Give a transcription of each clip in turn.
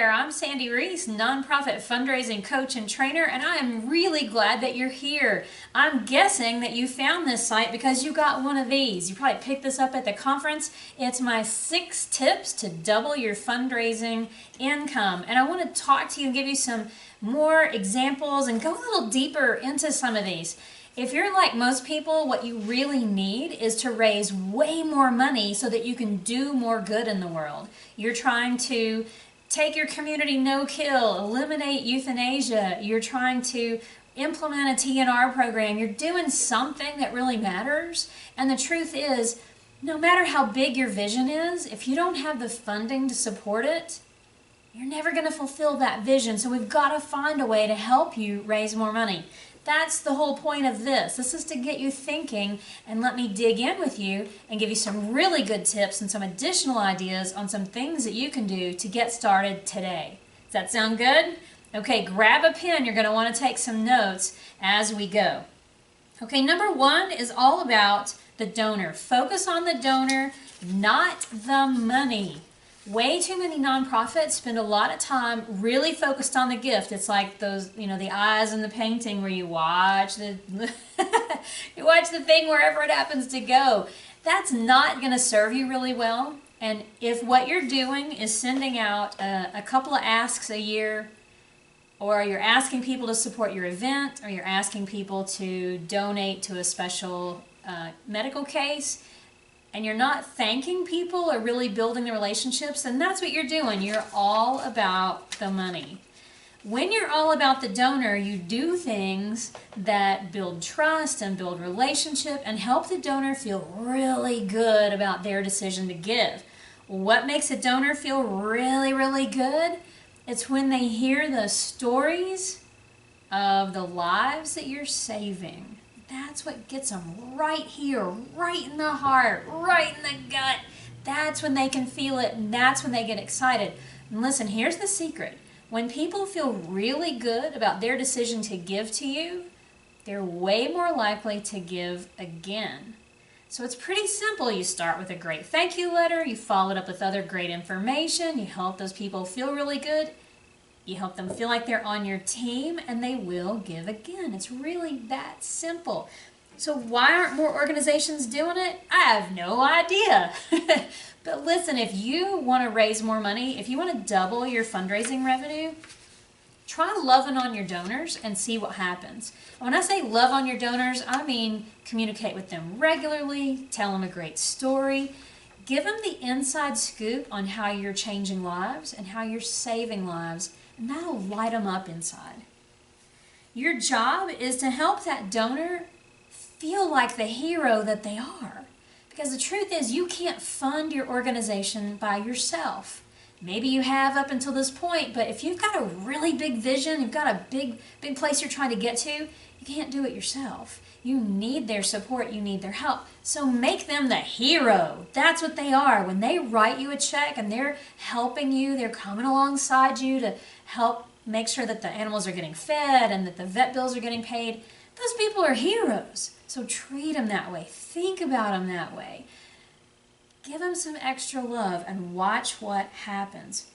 there, I'm Sandy Reese, nonprofit fundraising coach and trainer, and I am really glad that you're here. I'm guessing that you found this site because you got one of these. You probably picked this up at the conference. It's my 6 tips to double your fundraising income, and I want to talk to you and give you some more examples and go a little deeper into some of these. If you're like most people, what you really need is to raise way more money so that you can do more good in the world. You're trying to take your community no-kill, eliminate euthanasia. You're trying to implement a TNR program. You're doing something that really matters. And the truth is, no matter how big your vision is, if you don't have the funding to support it, you're never going to fulfill that vision. So we've got to find a way to help you raise more money. That's the whole point of this. This is to get you thinking and let me dig in with you and give you some really good tips and some additional ideas on some things that you can do to get started today. Does that sound good? Okay, grab a pen. You're going to want to take some notes as we go. Okay, number 1 is all about the donor. Focus on the donor, not the money. Way too many nonprofits spend a lot of time really focused on the gift. It's like those, the eyes in the painting where you watch the you watch the thing wherever it happens to go. That's not going to serve you really well. And if what you're doing is sending out a couple of asks a year, or you're asking people to support your event, or you're asking people to donate to a special medical case, and you're not thanking people or really building the relationships, then that's what you're doing. You're all about the money. When you're all about the donor, you do things that build trust and build relationship and help the donor feel really good about their decision to give. What makes a donor feel really, really good? It's when they hear the stories of the lives that you're saving. That's what gets them right here, right in the heart, right in the gut. That's when they can feel it, and that's when they get excited. And listen, here's the secret. When people feel really good about their decision to give to you, they're way more likely to give again. So it's pretty simple. You start with a great thank you letter, you follow it up with other great information, you help those people feel really good, you help them feel like they're on your team, and they will give again. It's really that simple. So why aren't more organizations doing it? I have no idea. But listen, if you want to raise more money, if you want to double your fundraising revenue, try loving on your donors and see what happens. When I say love on your donors, I mean communicate with them regularly, tell them a great story, give them the inside scoop on how you're changing lives and how you're saving lives, and that'll light them up inside. Your job is to help that donor feel like the hero that they are. Because the truth is, you can't fund your organization by yourself. Maybe you have up until this point, but if you've got a really big vision, you've got a big place you're trying to get to, you can't do it yourself. You need their support, you need their help. So make them the hero. That's what they are. When they write you a check and they're helping you, they're coming alongside you to help make sure that the animals are getting fed and that the vet bills are getting paid, those people are heroes. So treat them that way. Think about them that way. Give them some extra love and watch what happens.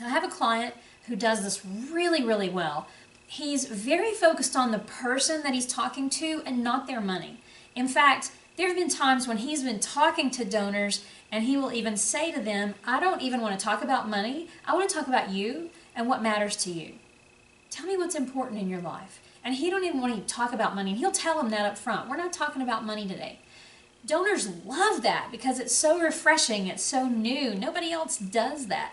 I have a client who does this really, really well. He's very focused on the person that he's talking to and not their money. In fact, there have been times when he's been talking to donors and he will even say to them, I don't even want to talk about money. I want to talk about you and what matters to you. Tell me what's important in your life. And he don't even want to talk about money. And he'll tell them that up front. We're not talking about money today. Donors love that because it's so refreshing. It's so new. Nobody else does that.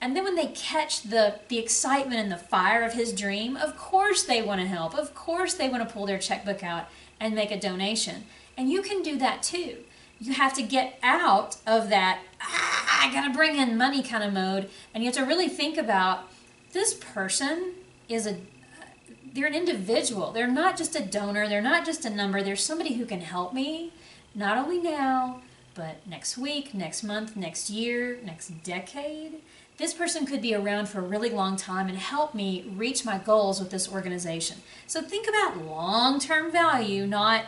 And then when they catch the excitement and the fire of his dream, of course they want to help. Of course they want to pull their checkbook out and make a donation. And you can do that too. You have to get out of that, I gotta bring in money kind of mode. And you have to really think about, this person is they're an individual. They're not just a donor. They're not just a number. They're somebody who can help me, not only now, but next week, next month, next year, next decade. This person could be around for a really long time and help me reach my goals with this organization. So think about long-term value, not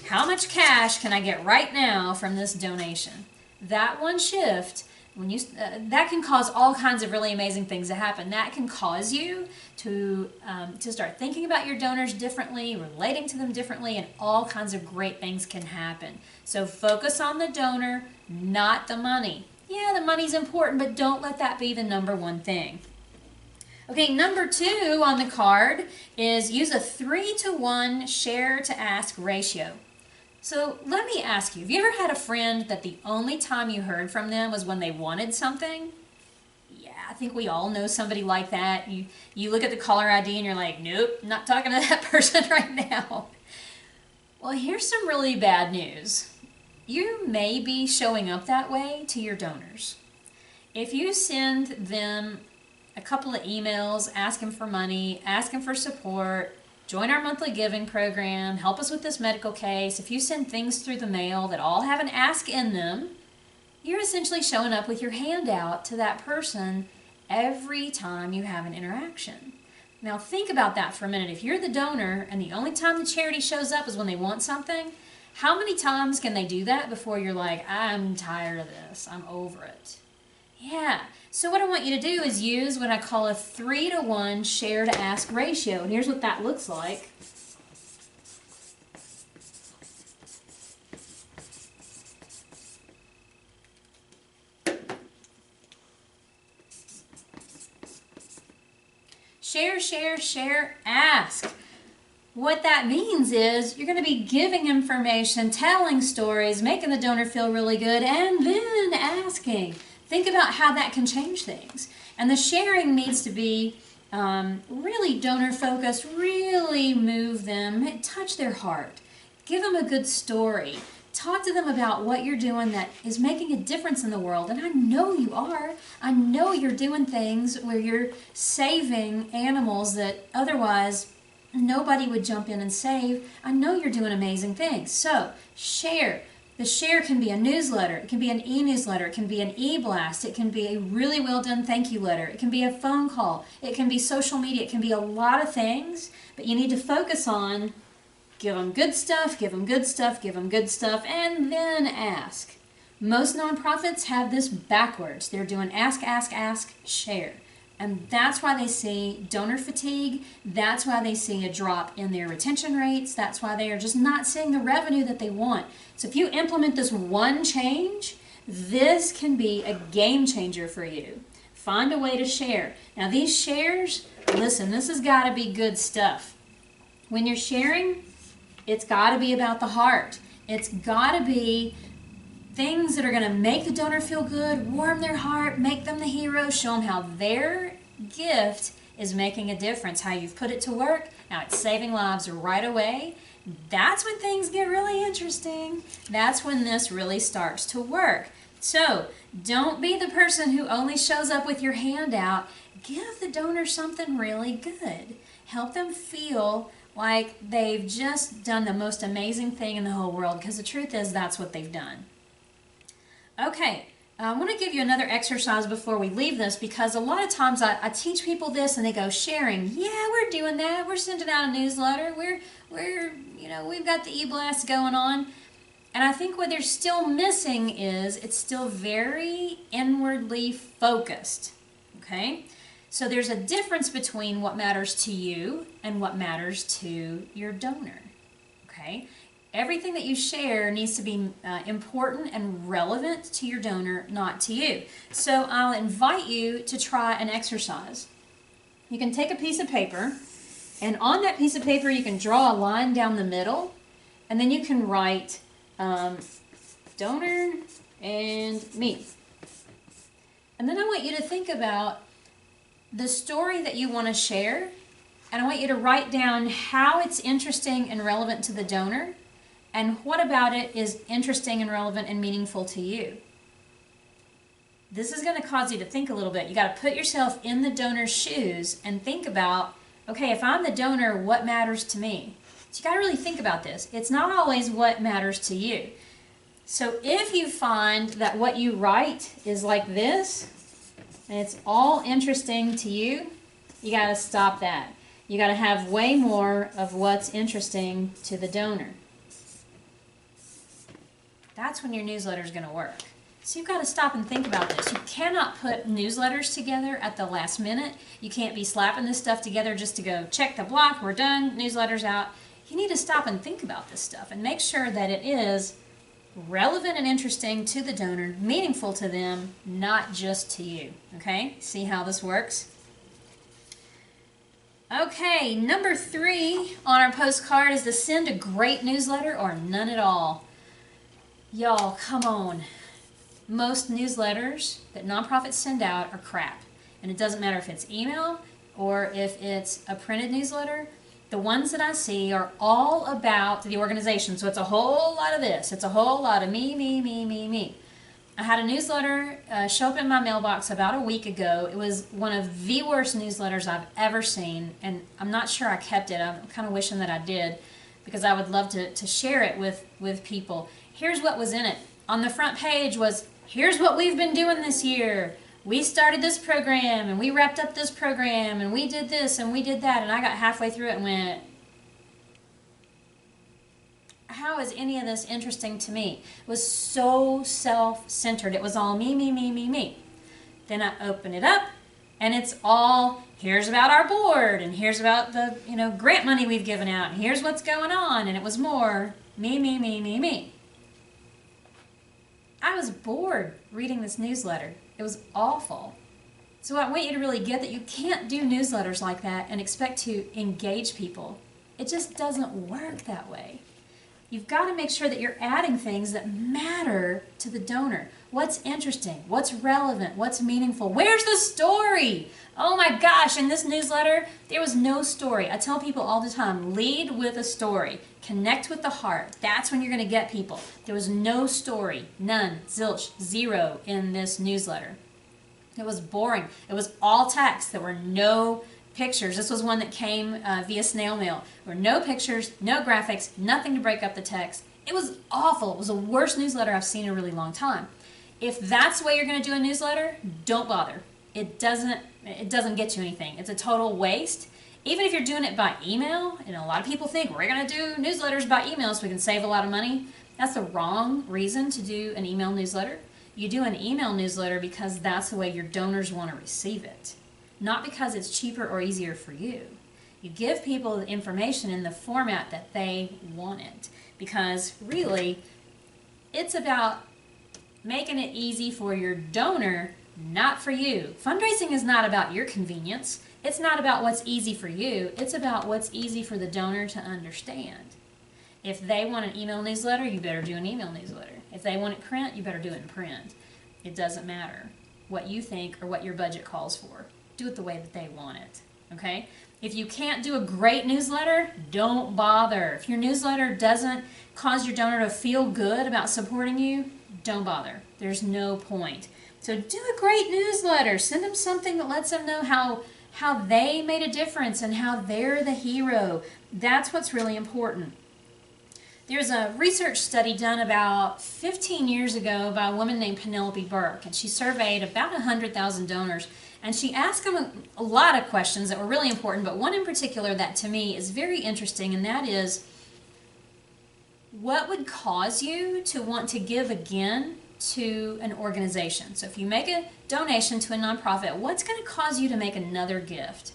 how much cash can I get right now from this donation. That one shift That can cause all kinds of really amazing things to happen. That can cause you to start thinking about your donors differently, relating to them differently, and all kinds of great things can happen. So focus on the donor, not the money. Yeah, the money's important, but don't let that be the number one thing. Okay, number 2 on the card is use a 3-to-1 share to ask ratio. So let me ask you, have you ever had a friend that the only time you heard from them was when they wanted something? Yeah, I think we all know somebody like that. You look at the caller ID and you're like, nope, not talking to that person right now. Well, here's some really bad news. You may be showing up that way to your donors. If you send them a couple of emails asking for money, asking for support, join our monthly giving program, help us with this medical case. If you send things through the mail that all have an ask in them, you're essentially showing up with your hand out to that person every time you have an interaction. Now think about that for a minute. If you're the donor and the only time the charity shows up is when they want something, how many times can they do that before you're like, I'm tired of this, I'm over it? Yeah, so what I want you to do is use what I call a 3-to-1 share to ask ratio. And here's what that looks like. Share, share, share, ask. What that means is you're going to be giving information, telling stories, making the donor feel really good, and then asking. Think about how that can change things. And the sharing needs to be really donor focused, really move them, touch their heart. Give them a good story. Talk to them about what you're doing that is making a difference in the world. And I know you are. I know you're doing things where you're saving animals that otherwise nobody would jump in and save. I know you're doing amazing things. So share. The share can be a newsletter, it can be an e-newsletter, it can be an e-blast, it can be a really well done thank you letter, it can be a phone call, it can be social media, it can be a lot of things, but you need to focus on give them good stuff, give them good stuff, give them good stuff, and then ask. Most nonprofits have this backwards. They're doing ask, ask, ask, share. And that's why they see donor fatigue. That's why they see a drop in their retention rates. That's why they are just not seeing the revenue that they want. So if you implement this one change, this can be a game changer for you. Find a way to share. Now these shares, listen, this has got to be good stuff. When you're sharing, it's got to be about the heart. It's got to be things that are going to make the donor feel good, warm their heart, make them the hero, show them how their gift is making a difference, how you've put it to work, how it's saving lives right away. That's when things get really interesting. That's when this really starts to work. So don't be the person who only shows up with your hand out. Give the donor something really good. Help them feel like they've just done the most amazing thing in the whole world, because the truth is that's what they've done. Okay, I want to give you another exercise before we leave this, because a lot of times I teach people this and they go, sharing, yeah, we're doing that. We're sending out a newsletter. We've got the e-blast going on. And I think what they're still missing is it's still very inwardly focused, okay? So there's a difference between what matters to you and what matters to your donor, okay? Everything that you share needs to be important and relevant to your donor, not to you. So I'll invite you to try an exercise. You can take a piece of paper, and on that piece of paper you can draw a line down the middle, and then you can write donor and me. And then I want you to think about the story that you want to share, and I want you to write down how it's interesting and relevant to the donor, and what about it is interesting and relevant and meaningful to you. This is going to cause you to think a little bit. You got to put yourself in the donor's shoes and think about, okay, if I'm the donor, what matters to me? So you got to really think about this. It's not always what matters to you. So if you find that what you write is like this, and it's all interesting to you, you got to stop that. You got to have way more of what's interesting to the donor. That's when your newsletter is going to work. So you've got to stop and think about this. You cannot put newsletters together at the last minute. You can't be slapping this stuff together just to go check the block, we're done, newsletter's out. You need to stop and think about this stuff and make sure that it is relevant and interesting to the donor, meaningful to them, not just to you. Okay? See how this works? Okay, number 3 on our postcard is to send a great newsletter or none at all. Y'all, come on. Most newsletters that nonprofits send out are crap. And it doesn't matter if it's email or if it's a printed newsletter. The ones that I see are all about the organization. So it's a whole lot of this. It's a whole lot of me, me, me, me, me. I had a newsletter show up in my mailbox about a week ago. It was one of the worst newsletters I've ever seen. And I'm not sure I kept it. I'm kind of wishing that I did because I would love to share it with people. Here's what was in it. On the front page was, here's what we've been doing this year. We started this program, and we wrapped up this program, and we did this, and we did that. And I got halfway through it and went, how is any of this interesting to me? It was so self-centered. It was all me, me, me, me, me. Then I open it up, and it's all, here's about our board, and here's about the grant money we've given out, and here's what's going on. And it was more me, me, me, me, me. I was bored reading this newsletter. It was awful. So I want you to really get that you can't do newsletters like that and expect to engage people. It just doesn't work that way. You've got to make sure that you're adding things that matter to the donor. What's interesting? What's relevant? What's meaningful? Where's the story? Oh my gosh, in this newsletter, there was no story. I tell people all the time, lead with a story. Connect with the heart. That's when you're going to get people. There was no story, none, zilch, zero in this newsletter. It was boring. It was all text. There were no pictures. This was one that came via snail mail. There were no pictures, no graphics, nothing to break up the text. It was awful. It was the worst newsletter I've seen in a really long time. If that's the way you're going to do a newsletter, don't bother. It doesn't get you anything. It's a total waste. Even if you're doing it by email, and a lot of people think we're going to do newsletters by email so we can save a lot of money. That's the wrong reason to do an email newsletter. You do an email newsletter because that's the way your donors want to receive it, not because it's cheaper or easier for you. You give people the information in the format that they want it, because really it's about making it easy for your donor, not for you. Fundraising is not about your convenience. It's not about what's easy for you. It's about what's easy for the donor to understand. If they want an email newsletter, you better do an email newsletter. If they want it print, you better do it in print. It doesn't matter what you think or what your budget calls for. Do it the way that they want it, okay? If you can't do a great newsletter, don't bother. If your newsletter doesn't cause your donor to feel good about supporting you, don't bother. There's no point. So do a great newsletter. Send them something that lets them know how they made a difference and how they're the hero. That's what's really important. There's a research study done about 15 years ago by a woman named Penelope Burke, and she surveyed about 100,000 donors, and she asked them a lot of questions that were really important, but one in particular that to me is very interesting, and that is, what would cause you to want to give again to an organization? So if you make a donation to a nonprofit, what's going to cause you to make another gift?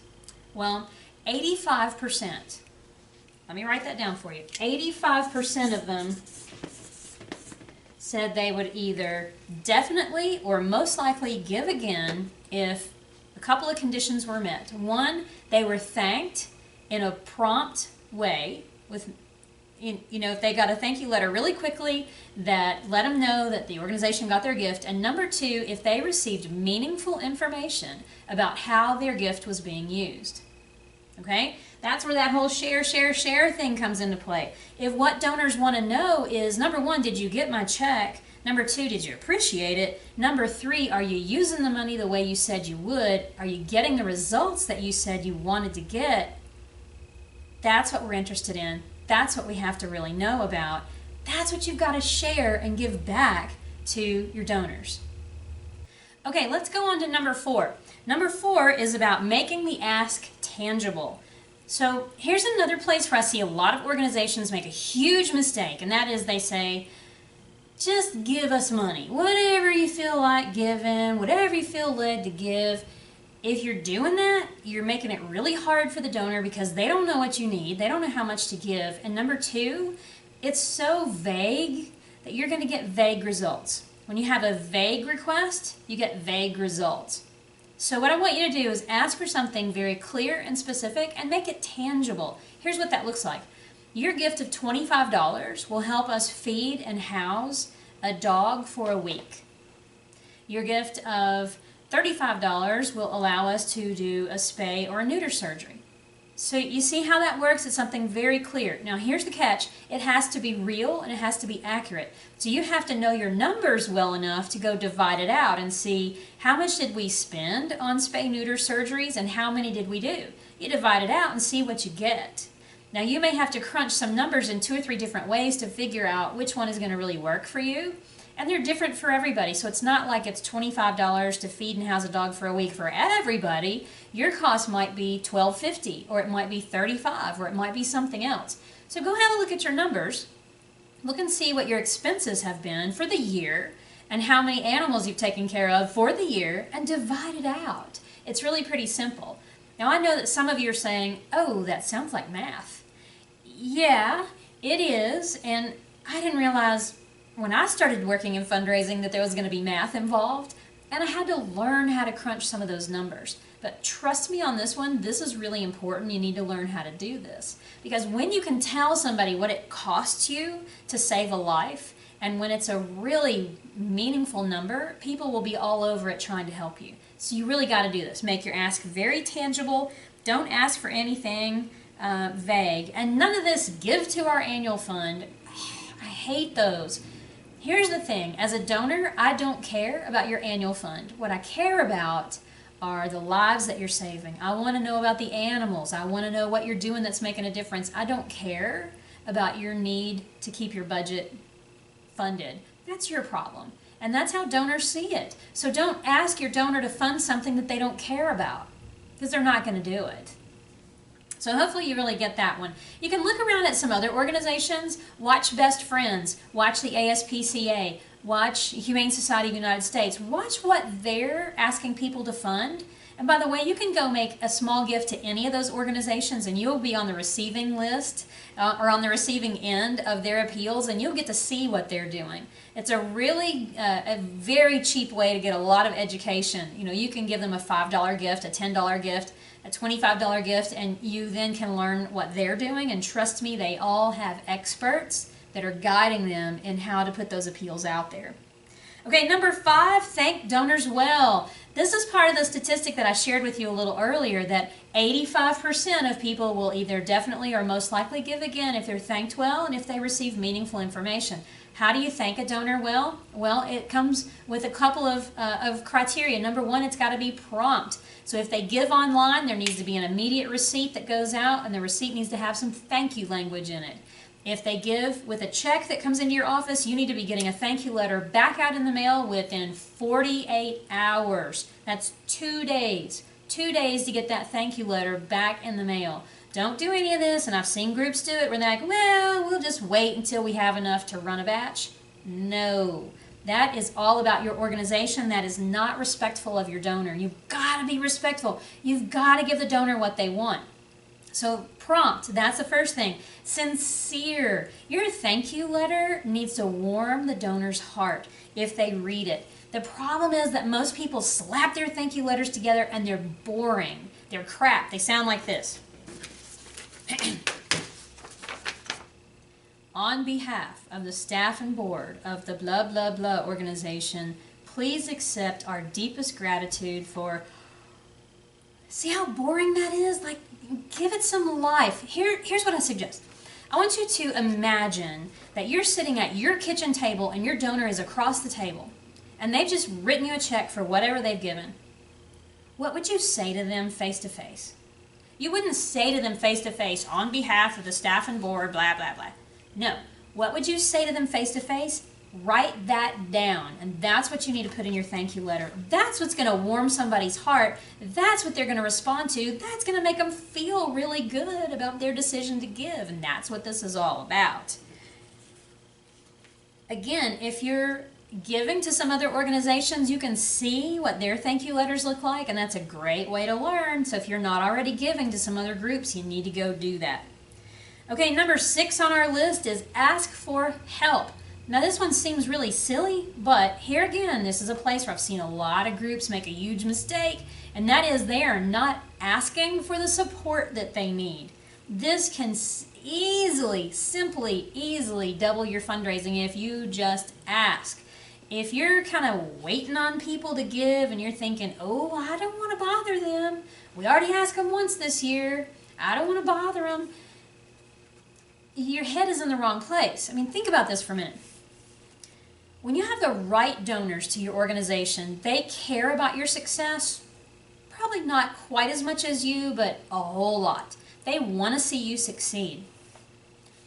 Well, 85%. Let me write that down for you. 85% of them said they would either definitely or most likely give again if a couple of conditions were met. One, they were thanked in a prompt way with, if they got a thank you letter really quickly that let them know that the organization got their gift. And number two, if they received meaningful information about how their gift was being used. Okay? That's where that whole share, share, share thing comes into play. If what donors want to know is, number one, did you get my check? Number two, did you appreciate it? Number three, are you using the money the way you said you would? Are you getting the results that you said you wanted to get? That's what we're interested in. That's what we have to really know about. That's what you've got to share and give back to your donors. Okay, let's go on to number 4. Number 4 is about making the ask tangible. So here's another place where I see a lot of organizations make a huge mistake, and that is they say, just give us money. Whatever you feel like giving, whatever you feel led to give. If you're doing that, you're making it really hard for the donor because they don't know what you need. They don't know how much to give. And number two, it's so vague that you're going to get vague results. When you have a vague request, you get vague results. So what I want you to do is ask for something very clear and specific and make it tangible. Here's what that looks like. Your gift of $25 will help us feed and house a dog for a week. Your gift of $35 will allow us to do a spay or a neuter surgery. So you see how that works? It's something very clear. Now here's the catch. It has to be real and it has to be accurate. So you have to know your numbers well enough to go divide it out and see how much did we spend on spay neuter surgeries and how many did we do. You divide it out and see what you get. Now you may have to crunch some numbers in 2 or 3 different ways to figure out which one is going to really work for you. And they're different for everybody, so it's not like it's $25 to feed and house a dog for a week for everybody. Your cost might be $12.50, or it might be $35, or it might be something else. So go have a look at your numbers. Look and see what your expenses have been for the year and how many animals you've taken care of for the year, and divide it out. It's really pretty simple. Now I know that some of you are saying, oh, that sounds like math. Yeah, it is, and I didn't realize when I started working in fundraising that there was going to be math involved, and I had to learn how to crunch some of those numbers. But trust me on this one, this is really important. You need to learn how to do this. Because when you can tell somebody what it costs you to save a life, and when it's a really meaningful number, people will be all over it trying to help you. So you really got to do this. Make your ask very tangible. Don't ask for anything vague. And none of this, give to our annual fund. I hate those. Here's the thing, as a donor, I don't care about your annual fund. What I care about are the lives that you're saving. I want to know about the animals. I want to know what you're doing that's making a difference. I don't care about your need to keep your budget funded. That's your problem. And that's how donors see it. So don't ask your donor to fund something that they don't care about, because they're not going to do it. So hopefully you really get that one. You can look around at some other organizations, watch Best Friends, watch the ASPCA, watch Humane Society of the United States, watch what they're asking people to fund. And by the way, you can go make a small gift to any of those organizations and you'll be on the receiving list or on the receiving end of their appeals, and you'll get to see what they're doing. It's a really, a very cheap way to get a lot of education. You know, you can give them a $5 gift, a $10 gift, a $25 gift, and you then can learn what they're doing. And trust me, they all have experts that are guiding them in how to put those appeals out there. Okay, number 5, thank donors well. This is part of the statistic that I shared with you a little earlier, that 85% of people will either definitely or most likely give again if they're thanked well and if they receive meaningful information. How do you thank a donor well? Well, it comes with a couple of criteria. Number 1, it's got to be prompt. So if they give online, there needs to be an immediate receipt that goes out, and the receipt needs to have some thank you language in it. If they give with a check that comes into your office, you need to be getting a thank you letter back out in the mail within 48 hours. That's 2 days. 2 days to get that thank you letter back in the mail. Don't do any of this, and I've seen groups do it where they're like, well, we'll just wait until we have enough to run a batch. No. That is all about your organization. That is not respectful of your donor. You've got to be respectful. You've got to give the donor what they want. So prompt, that's the first thing. Sincere. Your thank you letter needs to warm the donor's heart if they read it. The problem is that most people slap their thank you letters together and they're boring. They're crap. They sound like this. On behalf of the staff and board of the blah blah blah organization, please accept our deepest gratitude for... See how boring that is? Like, give it some life. Here's what I suggest. I want you to imagine that you're sitting at your kitchen table and your donor is across the table, and they've just written you a check for whatever they've given. What would you say to them face to face? You wouldn't say to them face to face, on behalf of the staff and board, blah, blah, blah. No. What would you say to them face to face? Write that down, and that's what you need to put in your thank you letter. That's what's going to warm somebody's heart. That's what they're going to respond to. That's going to make them feel really good about their decision to give, and that's what this is all about. Again, if you're giving to some other organizations, you can see what their thank you letters look like, and that's a great way to learn. So if you're not already giving to some other groups, you need to go do that. Okay, number 6 on our list is ask for help. Now this one seems really silly, but here again, this is a place where I've seen a lot of groups make a huge mistake, and that is they are not asking for the support that they need. This can easily double your fundraising if you just ask. If you're kind of waiting on people to give and you're thinking, oh, I don't want to bother them. We already asked them once this year. I don't want to bother them. Your head is in the wrong place. I mean, think about this for a minute. When you have the right donors to your organization, they care about your success. Probably not quite as much as you, but a whole lot. They want to see you succeed.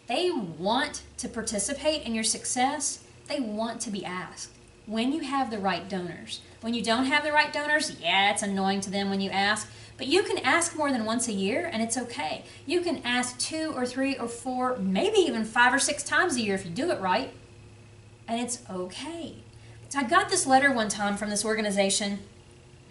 They want to participate in your success. They want to be asked when you have the right donors. When you don't have the right donors, yeah, it's annoying to them when you ask, but you can ask more than once a year and it's okay. You can ask 2 or 3 or 4, maybe even 5 or 6 times a year if you do it right, and it's okay. So I got this letter one time from this organization,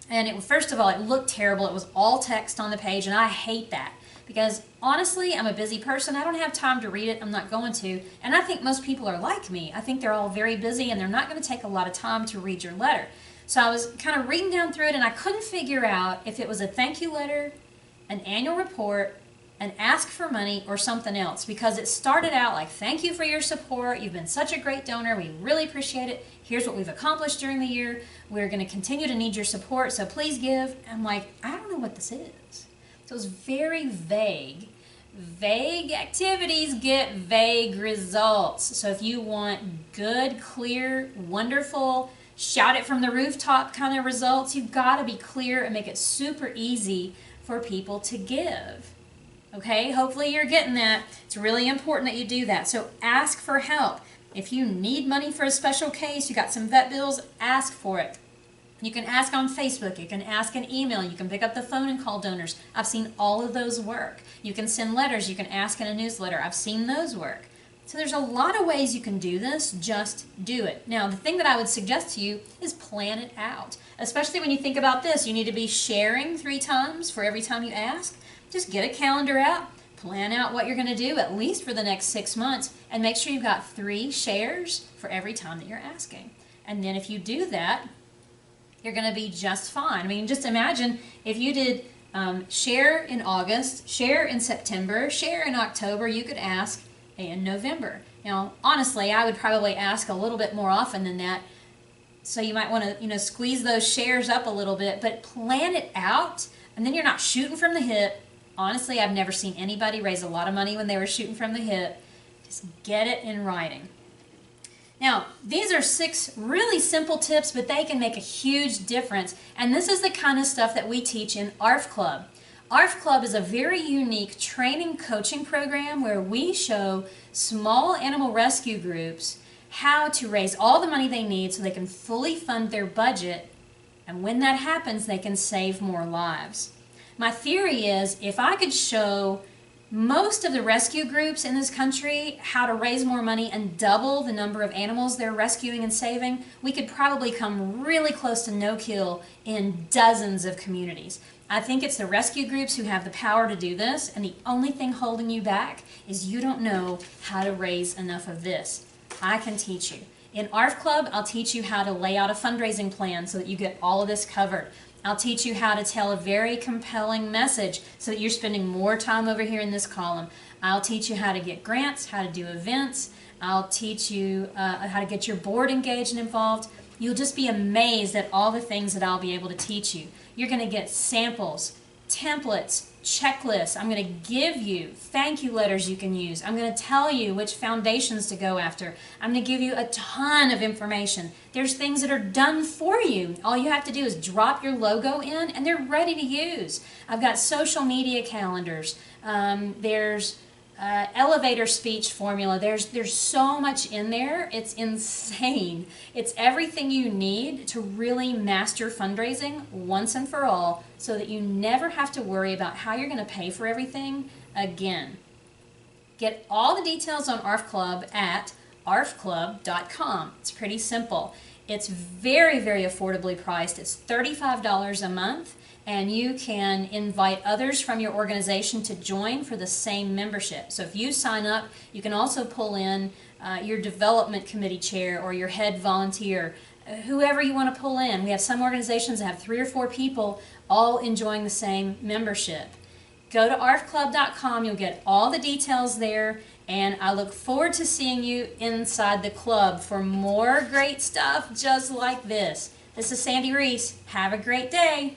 and first of all, it looked terrible. It was all text on the page, and I hate that. Because honestly, I'm a busy person. I don't have time to read it. I'm not going to. And I think most people are like me. I think they're all very busy and they're not going to take a lot of time to read your letter. So I was kind of reading down through it and I couldn't figure out if it was a thank you letter, an annual report, an ask for money, or something else. Because it started out like, thank you for your support. You've been such a great donor. We really appreciate it. Here's what we've accomplished during the year. We're going to continue to need your support, so please give. I'm like, I don't know what this is. So it's very vague. Vague activities get vague results. So if you want good, clear, wonderful, shout it from the rooftop kind of results, you've got to be clear and make it super easy for people to give. Okay, hopefully you're getting that. It's really important that you do that. So ask for help. If you need money for a special case, you got some vet bills, ask for it. You can ask on Facebook, you can ask an email, you can pick up the phone and call donors. I've seen all of those work. You can send letters, you can ask in a newsletter. I've seen those work. So there's a lot of ways you can do this, just do it. Now the thing that I would suggest to you is plan it out. Especially when you think about this, you need to be sharing 3 times for every time you ask. Just get a calendar out, plan out what you're going to do at least for the next 6 months, and make sure you've got 3 shares for every time that you're asking. And then if you do that, you're going to be just fine. I mean, just imagine if you did share in August, share in September, share in October, you could ask in November. Now, honestly, I would probably ask a little bit more often than that, so you might want to, squeeze those shares up a little bit, but plan it out, and then you're not shooting from the hip. Honestly, I've never seen anybody raise a lot of money when they were shooting from the hip. Just get it in writing. Now, these are 6 really simple tips, but they can make a huge difference. And this is the kind of stuff that we teach in ARF Club. ARF Club is a very unique training coaching program where we show small animal rescue groups how to raise all the money they need so they can fully fund their budget. And when that happens, they can save more lives. My theory is if I could show most of the rescue groups in this country how to raise more money and double the number of animals they're rescuing and saving, we could probably come really close to no-kill in dozens of communities. I think it's the rescue groups who have the power to do this, and the only thing holding you back is you don't know how to raise enough of this. I can teach you. In ARF Club, I'll teach you how to lay out a fundraising plan so that you get all of this covered. I'll teach you how to tell a very compelling message so that you're spending more time over here in this column. I'll teach you how to get grants, how to do events. I'll teach you how to get your board engaged and involved. You'll just be amazed at all the things that I'll be able to teach you. You're going to get samples, templates, checklists. I'm going to give you thank you letters you can use. I'm going to tell you which foundations to go after. I'm going to give you a ton of information. There's things that are done for you. All you have to do is drop your logo in and they're ready to use. I've got social media calendars. There's elevator speech formula. There's so much in there. It's insane. It's everything you need to really master fundraising once and for all so that you never have to worry about how you're going to pay for everything again. Get all the details on ARF Club at arfclub.com. It's pretty simple. It's very, very affordably priced. It's $35 a month, and you can invite others from your organization to join for the same membership. So if you sign up, you can also pull in your development committee chair or your head volunteer, whoever you want to pull in. We have some organizations that have 3 or 4 people all enjoying the same membership. Go to arfclub.com. You'll get all the details there, and I look forward to seeing you inside the club for more great stuff just like this. This is Sandy Reese. Have a great day.